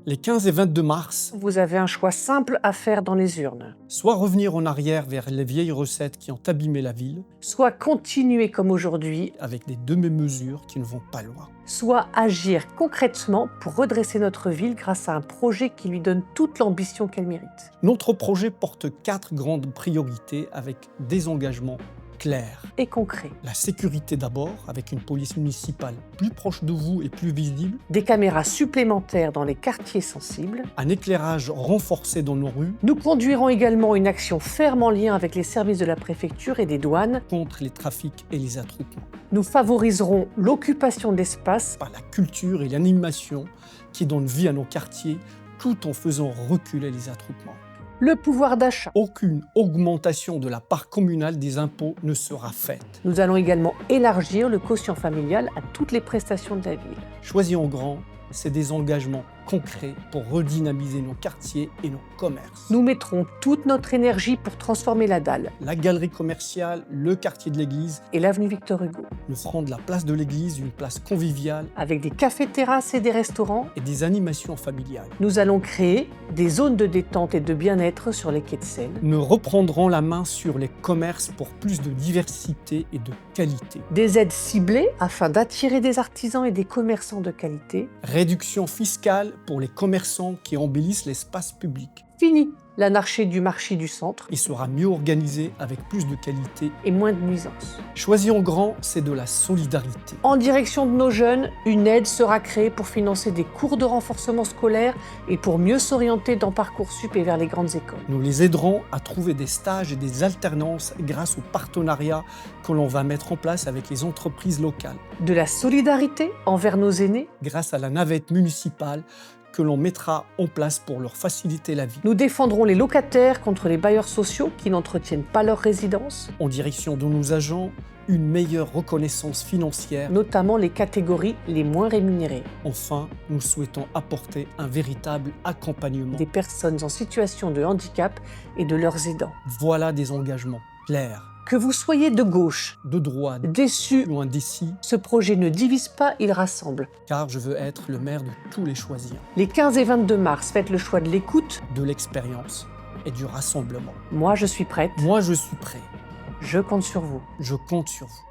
Les 15 et 22 mars, Vous avez un choix simple à faire dans les urnes. soit revenir en arrière vers les vieilles recettes qui ont abîmé la ville, Soit continuer comme aujourd'hui, avec des demi-mesures qui ne vont pas loin. soit agir concrètement pour redresser notre ville grâce à un projet qui lui donne toute l'ambition qu'elle mérite. Notre projet porte 4 grandes priorités avec des engagements clairs. Et concret. La sécurité d'abord, avec une police municipale plus proche de vous et plus visible, Des caméras supplémentaires dans les quartiers sensibles. un éclairage renforcé dans nos rues Nous conduirons également une action ferme en lien avec les services de la préfecture et des douanes. contre les trafics et les attroupements, Nous favoriserons l'occupation d'espaces par la culture et l'animation qui donnent vie à nos quartiers tout en faisant reculer les attroupements. le pouvoir d'achat. Aucune augmentation de la part communale des impôts ne sera faite. Nous allons également élargir le quotient familial à toutes les prestations de la ville. Choisir en grand, c'est des engagements concrets pour redynamiser nos quartiers et nos commerces. Nous mettrons toute notre énergie pour transformer la dalle La galerie commerciale, le quartier de l'église, et l'avenue Victor Hugo, nous ferons de la place de l'église une place conviviale avec des cafés-terrasses et des restaurants. et des animations familiales. Nous allons créer des zones de détente et de bien-être sur les quais de Seine, Nous reprendrons la main sur les commerces pour plus de diversité et de qualité. des aides ciblées afin d'attirer des artisans et des commerçants de qualité. Réduction fiscale pour les commerçants qui embellissent l'espace public. Fini l'anarchie du marché du centre Il sera mieux organisé avec plus de qualité. et moins de nuisances. Choisir en grand, c'est de la solidarité. En direction de nos jeunes, une aide sera créée pour financer des cours de renforcement scolaire et pour mieux s'orienter dans Parcoursup et vers les grandes écoles. Nous les aiderons à trouver des stages et des alternances grâce aux partenariats que l'on va mettre en place avec les entreprises locales, De la solidarité envers nos aînés. grâce à la navette municipale que l'on mettra en place pour leur faciliter la vie. Nous défendrons les locataires contre les bailleurs sociaux qui n'entretiennent pas leur résidence, En direction de nos agents, une meilleure reconnaissance financière. notamment les catégories les moins rémunérées, Enfin, nous souhaitons apporter un véritable accompagnement. des personnes en situation de handicap et de leurs aidants. Voilà des engagements clairs, Que vous soyez de gauche, de droite, déçu, loin d'ici, ce projet ne divise pas, il rassemble. car je veux être le maire de tous les choisiens, Les 15 et 22 mars, faites le choix de l'écoute. de l'expérience et du rassemblement. Moi, je suis prête. Moi, je suis prêt. Je compte sur vous. Je compte sur vous.